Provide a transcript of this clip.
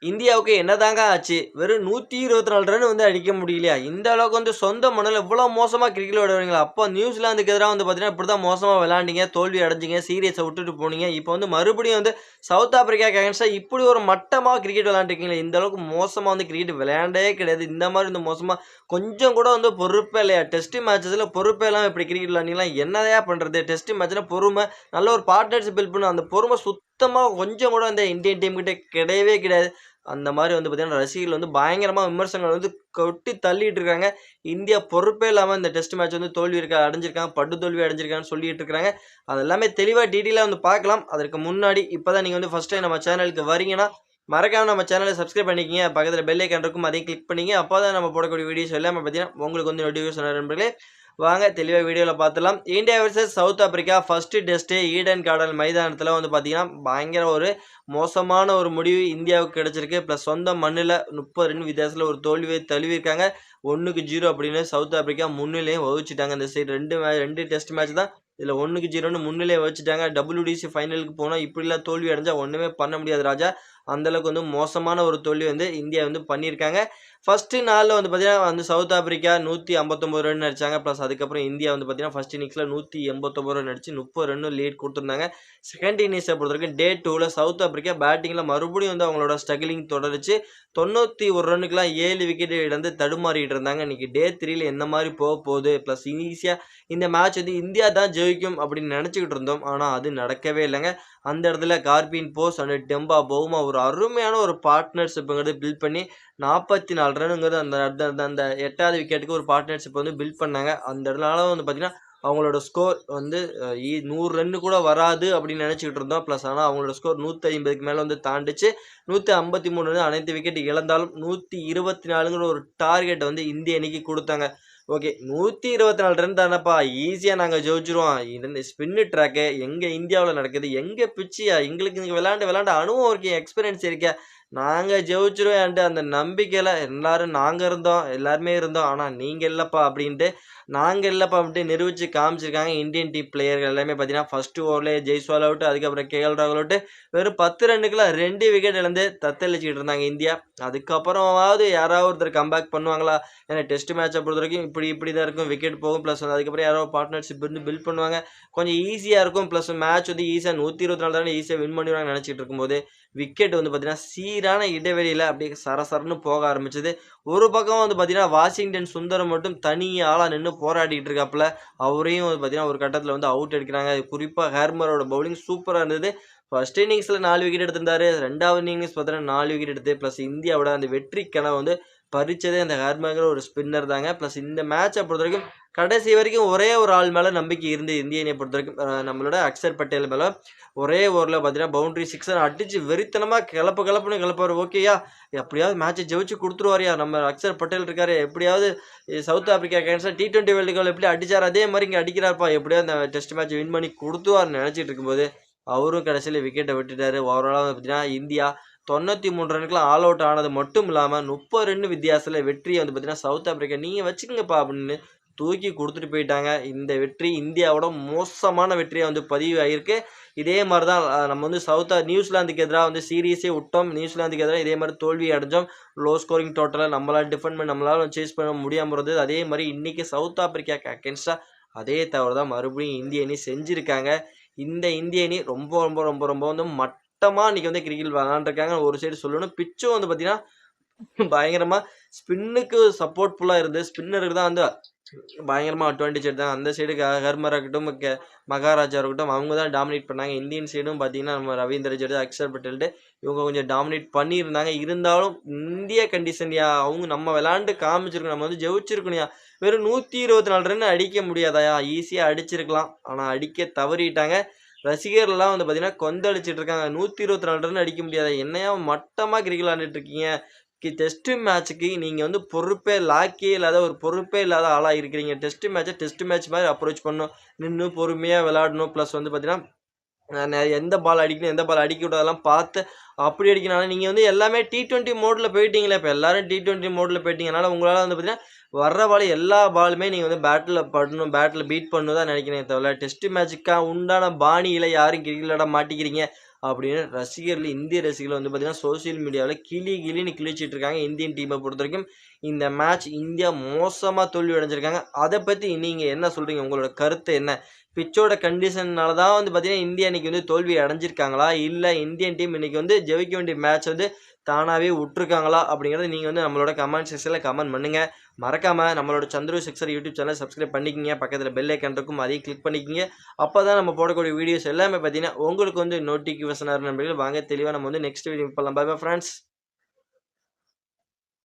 இந்தியாவுக்கு என்னதாங்க ஆச்சு? வெறும் 124 ரன் வந்து அடிக்க முடியலையா? இந்த அளவுக்கு வந்து சொந்த மண்ணுல இவ்வளோ மோசமா கிரிக்கெட் விளையாடுவீங்களா? அப்போ நியூசிலாந்துக்கு எதிரா வந்து பார்த்தீங்கன்னா, இப்படிதான் மோசமா விளையாண்டீங்க, தோல்வி அடைஞ்சீங்க, சீரியஸ விட்டுட்டு போனீங்க. இப்போ வந்து மறுபடியும் வந்து சவுத் ஆப்பிரிக்காக்கு அகைன்ஸ்டா இப்படி ஒரு மட்டமா கிரிக்கெட் விளையாண்டுருக்கீங்களே! இந்த அளவுக்கு மோசமா வந்து கிரிக்கெட் விளையாண்டவே கிடையாது. இந்த மாரி வந்து மோசமா கொஞ்சம் கூட வந்து பொறுப்பே இல்லையா? டெஸ்ட் மேட்சஸ்ல பொறுப்பே இல்லாம இப்படி கிரிக்கெட் விளையாண்டீங்கன்னா, என்னதையா பண்றது? டெஸ்ட் மேட்ச்ல பொறும, நல்ல ஒரு பார்ட்னர்ஷிப் பில்ட் பண்ணணும். அந்த பொறும சுத்தமா கொஞ்சம் கூட இந்த இந்தியன் டீம் கிட்ட கிடையவே கிடையாது. அந்த மாரி வந்து பார்த்தீங்கன்னா, ரசிகர்கள் வந்து பயங்கரமா விமர்சனங்கள் வந்து கொட்டி தள்ளிட்டு இருக்காங்க. இந்தியா பொறுப்பே இல்லாம இந்த டெஸ்ட் மேட்ச் வந்து தோல்வி அடைஞ்சிருக்காங்க. படுதோல்வி அடைஞ்சிருக்காங்கன்னு சொல்லிட்டு இருக்காங்க. அது எல்லாமே தெளிவா டீட்டெயிலா வந்து பார்க்கலாம். அதற்கு முன்னாடி இப்ப தான் நீங்க வந்து ஃபர்ஸ்ட் டைம் நம்ம சேனலுக்கு வரீங்கன்னா, மறக்காம நம்ம சேனல சப்ஸ்கிரைப் பண்ணிக்கங்க. பக்கத்துல பெல் ஐகான் இருக்கும். அதையும் கிளிக் பண்ணீங்க. அப்பதான் நம்ம போடக்கூடிய வீடியோஸ் எல்லாமே பார்த்தீங்கன்னா, உங்களுக்கு வந்து நோட்டிஃபிகேஷன் வரும் நண்பர்களே. வாங்க தெளிவா வீடியோல பார்த்துடலாம். India versus South Africa first test Eden garden மைதானத்துல வந்து பார்த்தீங்கன்னா, பயங்கர ஒரு மோசமான ஒரு முடிவு இந்தியாவுக்கு கிடைச்சிருக்கு. பிளஸ் சொந்த மண்ணுல 30 ரன் வித்தியாசத்துல ஒரு தோல்வியை தழுவியிருக்காங்க. 1க்கு 0 அப்படின்னு சவுத் ஆப்பிரிக்கா முன்னிலையும் வகிச்சுட்டாங்க. இந்த சைடு 2 டெஸ்ட் மேட்ச் தான். இதுல 1க்கு 0ன்னு முன்னிலையை வச்சுட்டாங்க. WDC ஃபைனலுக்கு போனா இப்படிலாம் தோல்வி அடைஞ்சா ஒண்ணுமே பண்ண முடியாது ராஜா. அந்த அளவுக்கு வந்து மோசமான ஒரு தோல்வி வந்து இந்தியா வந்து பண்ணியிருக்காங்க. ஃபர்ஸ்ட் நாள்ல வந்து பார்த்தீங்கன்னா, வந்து சவுத் ஆப்பிரிக்கா 159 ரன் அடிச்சாங்க. பிளஸ் அதுக்கப்புறம் இந்தியா வந்து பார்த்தீங்கன்னா, ஃபர்ஸ்ட் இன்னிங்ஸ்ல 189 ரன் அடிச்சு 30 ரன் லீட் குடுத்திருந்தாங்க. செகண்ட் இன்னிங்ஸ பொறுத்தவரைக்கும் டே 2ல சவுத் ஆப்பிரிக்கா பேட்டிங்ல மறுபடியும் வந்து அவங்களோட ஸ்ட்ரகிலிங் தொடருச்சு. 91 ரன்னுக்குலாம் 7 விக்கெட் இழந்து தடுமாறிட்டு இருந்தாங்க. இன்னைக்கு டே 3ல எந்த மாரி போகுது? பிளஸ் ஈஸியா இந்த மேட்ச் வந்து இந்தியா தான் ஜெயிக்கும் அப்படின்னு நெனச்சுக்கிட்டு இருந்தோம். ஆனா அது நடக்கவே இல்லங்க. அந்த இடத்துல Corbin Bosch and Temba Bavuma ஒரு அருமையான ஒரு பார்ட்னர்ஷிப்ங்கிறத பில்ட் பண்ணி 44 ரன்னுங்கிறது அந்த அந்த அந்த அந்த 8வது விக்கெட்டுக்கு ஒரு பார்ட்னர்ஷிப் வந்து பில்ட் பண்ணாங்க. அந்த இடத்துல வந்து பார்த்தீங்கன்னா, அவங்களோட ஸ்கோர் வந்து 100 ரன்னு கூட வராது அப்படின்னு நினைச்சுக்கிட்டு இருந்தோம். பிளஸ் ஆனா அவங்களோட ஸ்கோர் 150க்கு மேல வந்து தாண்டுச்சு. 153 ரன் அனைத்து விக்கெட் இழந்தாலும் 124ங்கிற ஒரு டார்கெட் வந்து இந்திய அணிக்கு குடுத்தாங்க. ஓகே 124 ரன் தானப்பா ஈஸியா நாங்க ஜெயிச்சுருவோம். இந்த ஸ்பின் ட்ராக்கு எங்க இந்தியாவுல நடக்குது? எங்க பிட்ச்சுயா? எங்களுக்கு இங்க விளையாண்டு விளையாண்டு அனுபவம் இருக்கு, எக்ஸ்பீரியன்ஸ் இருக்கே. நாங்க ஜெயிச்சுருவோன்ட்டு அந்த நம்பிக்கையில எல்லாரும் நாங்க இருந்தோம். எல்லாருமே இருந்தோம். ஆனா நீங்க இல்லப்பா அப்டின்ட்டு, நாங்க இல்லப்பா அப்டின்ட்டு நிரூபிச்சு காமிச்சிருக்காங்க. இந்தியன் டீம் பிளேயர்கள் எல்லாமே பார்த்தீங்கன்னா, ஃபர்ஸ்ட் ஓவர்லயே ஜெய்ஸ்வால் அவுட், அதுக்கப்புறம் கேஎல் ராகுல் அவுட். வெறும் 10 ரன்னுக்குலாம் 2 விக்கெட் இழந்து தத்தளிச்சுக்கிட்டு இருந்தாங்க இந்தியா. அதுக்கப்புறமாவது யாராவது ஒருத்தர் கம்பேக் பண்ணுவாங்களா? ஏன்னா டெஸ்ட் மேட்ச பொறுத்தவரைக்கும் இப்டி தான் இருக்கும். விக்கெட் போகும். பிளஸ் அதுக்கப்புறம் யாரோ பார்ட்னர்ஷிப் வந்து பில்ட் பண்ணுவாங்க. கொஞ்சம் ஈஸியா இருக்கும். பிளஸ் மேட்ச் வந்து ஈஸியா 124 ரன் ஈஸியா வின் பண்ணிடுவாங்கன்னு நெனச்சிட்டு இருக்கும்போது, விக்கெட் வந்து பார்த்தீங்கன்னா, சீரான இடைவெளியில அப்படியே சரசரன்னு போக ஆரம்பிச்சது. ஒரு பக்கம் வந்து பார்த்தீங்கன்னா, வாஷிங்டன் சுந்தரம் மட்டும் தனி ஆளா நின்னு போராடிட்டு இருக்காப்புல. அவரையும் வந்து பார்த்தீங்கன்னா, ஒரு கட்டத்தில வந்து அவுட் எடுக்கிறாங்க. குறிப்பா ஹேர்மரோட பவுலிங் சூப்பரா இருந்தது. ஃபர்ஸ்ட் இன்னிங்ஸ்ல 4 விக்கெட் எடுத்திருந்தாரு. 2வது இன்னிங்ஸ் பார்த்தீங்கன்னா 4 விக்கெட் எடுத்து பிளஸ் இந்தியாவோட அந்த வெற்றி கனவ வந்து பறிச்சதே அந்த ஹேர்மேங்கிற ஒரு ஸ்பின்னர் தாங்க. பிளஸ் இந்த மேட்ச பொறுத்தவரைக்கும் கடைசி வரைக்கும் ஒரே ஒரு ஆள் மேல நம்பிக்கை இருந்தது இந்திய அணிய பொறுத்தவரைக்கும். நம்மளோட அக்ஷர் பட்டேல் மேல. ஒரே ஓவர்ல பார்த்தீங்கன்னா, பவுண்டரி சிக்ஸர் அடிச்சு வெறித்தனமா கிளப்புன்னு கிளப்புவாரு. ஓகேயா, எப்படியாவது மேட்ச ஜெயிச்சு குடுத்துருவாருய்யா. நம்ம அக்ஷர் பட்டேல் இருக்காரு. எப்படியாவது சவுத் ஆப்பிரிக்கா அகைன்ஸ்டா T20 வேர்ல்டு கப்ல எப்படி அடிச்சாரு, அதே மாரி இங்க அடிக்கிறாருப்பா. எப்படியாவது இந்த டெஸ்ட் மேட்ச் வின் பண்ணி குடுத்துருவாருன்னு நெனச்சிட்டு இருக்கும்போது, அவரும் கடைசியில விக்கெட்ட விட்டுட்டாரு. ஓவராலா பார்த்தீங்கன்னா, இந்தியா 93 ரன்னுக்குலாம் ஆல் அவுட் ஆனது மட்டும் இல்லாம, 30 ரன் வித்தியாசத்துல வெற்றிய வந்து பார்த்தீங்கன்னா, சவுத் ஆப்பிரிக்கா நீங்க வச்சுக்கங்கப்பா அப்படின்னு தூக்கி குடுத்துட்டு போயிட்டாங்க. இந்த வெற்றி இந்தியாவோட மோசமான வெற்றியா வந்து பதிவு ஆகியிருக்கு. இதே மாரி தான் நம்ம வந்து நியூசிலாந்துக்கு எதிரா வந்து சீரிஸே விட்டோம். நியூசிலாந்துக்கு எதிரா இதே மாரி தோல்வி அடைஞ்சோம். லோ ஸ்கோரிங் டோட்டலா நம்மளால டிஃபெண்ட் பண்ண நம்மளால சேஸ் பண்ண முடியாம இருந்தது. அதே மாரி இன்னைக்கு சவுத் ஆப்பிரிக்காக்கு அகைன்ஸ்டா அதே தவறு தான் மறுபடியும் இந்திய அணி செஞ்சிருக்காங்க. இந்த இந்திய அணி ரொம்ப ரொம்ப ரொம்ப ரொம்ப வந்து மட்டமா இன்னைக்கு வந்து கிரிக்கெட் விளையாண்டுருக்காங்க. ஒரு சைடு சொல்லணும். பிட்சும் வந்து பார்த்தீங்கன்னா, பயங்கரமா ஸ்பின்னுக்கு சப்போர்ட்ஃபுல்லா இருந்து ஸ்பின்னருக்கு தான் வந்து பயங்கரமா அட்வான்டேஜ் எடுத்தாங்க. அந்த சைடு ஹர்மரா இருக்கட்டும், மகாராஜா இருக்கட்டும், அவங்க தான் டாமினேட் பண்ணாங்க. இந்தியன் சைடும் பார்த்தீங்கன்னா, நம்ம ரவீந்திர ஜடேஜா, அக்ஷர் பட்டேல்ட்டு இவங்க கொஞ்சம் டாமினேட் பண்ணியிருந்தாங்க. இருந்தாலும் இந்திய கண்டிஷன்யா அவங்க நம்ம விளையாண்டு காமிச்சிருக்கோம். நம்ம வந்து ஜெயிச்சிருக்கணும்யா. வெறும் 124 ரன் அடிக்க முடியாதாயா? ஈஸியா அடிச்சிருக்கலாம். ஆனா அடிக்க தவறிட்டாங்க. ரசிகர்கள்லாம் வந்து பார்த்தீங்கன்னா, கொந்தளிச்சிட்டு இருக்காங்க. 124 ரன் அடிக்க முடியாதா? என்னய்யா மட்டமா கிரிக்கெட் விளையாண்டுட்டு இருக்கீங்க? டெஸ்ட் மேட்ச்க்கு நீங்க வந்து லாக்கே இல்லாத ஒரு பொறுப்பே இல்லாத ஆளா இருக்கிறீங்க. டெஸ்ட் மேட்ச் மாரி அப்ரோச் பண்ணணும். நின்னு பொறுமையா விளையாடணும். பிளஸ் வந்து பார்த்தீங்கன்னா, எந்த பால் அடிக்கணும், எந்த பால் அடிக்கக்கூடாதெல்லாம் பார்த்து அப்படி அடிக்கணும். ஆனா நீங்க வந்து எல்லாமே T20 மோட்ல போயிட்டீங்களே. இப்ப எல்லாரும் T20 மோட்ல போயிட்டீங்கனால உங்களால வந்து பார்த்தீங்கன்னா, வர்ற பால் எல்லா பாலுமே நீங்க வந்து பேட்ல படணும், பேட்ல பீட் பண்ணணும் தான் நினைக்கிறீங்க தவிர, டெஸ்ட் மேட்ச்‌க்கா உண்டான பாணியில யாரும் கிரிக்கெட் விளையாட மாட்டேங்கிறீங்க. அப்படின்னு இந்திய ரசிகர்கள் வந்து பார்த்தீங்கன்னா சோசியல் மீடியாவில் கிளின்னு கிழிச்சிட்டு இருக்காங்க. இந்தியன் டீமை பொறுத்தவரைக்கும் இந்த மேட்ச் இந்தியா மோசமா தோல்வி அடைஞ்சிருக்காங்க. அத பத்தி நீங்க என்ன சொல்றீங்க? உங்களோட கருத்து என்ன? பிட்சோட கண்டிஷன்னால தான் வந்து பார்த்தீங்கன்னா, இந்தியா இன்னைக்கு வந்து தோல்வி அடைஞ்சிருக்காங்களா? இல்ல இந்தியன் டீம் இன்னைக்கு வந்து ஜெயிக்க வேண்டிய மேட்ச் வந்து தானாவே உட்டுருக்காங்களா? அப்படிங்கிறத நீங்க வந்து நம்மளோட கமெண்ட் செக்ஷன்ல கமெண்ட் பண்ணுங்க. மறக்காம நம்மளோட Chandru sixer YouTube channel subscribe பண்ணிக்கங்க. பக்கத்துல பெல் ஐக்கான் இருக்கும். அதையும் கிளிக் பண்ணிக்கங்க. அப்பதான் நம்ம போடக்கூடிய வீடியோஸ் எல்லாமே பார்த்தீங்கன்னா, உங்களுக்கு வந்து நோட்டிஃபிகேஷனா இருக்கும் நண்பர்களே. வாங்க தெளிவா நம்ம வந்து நெக்ஸ்ட் வீடியோ பார்க்கலாம். Bye bye friends.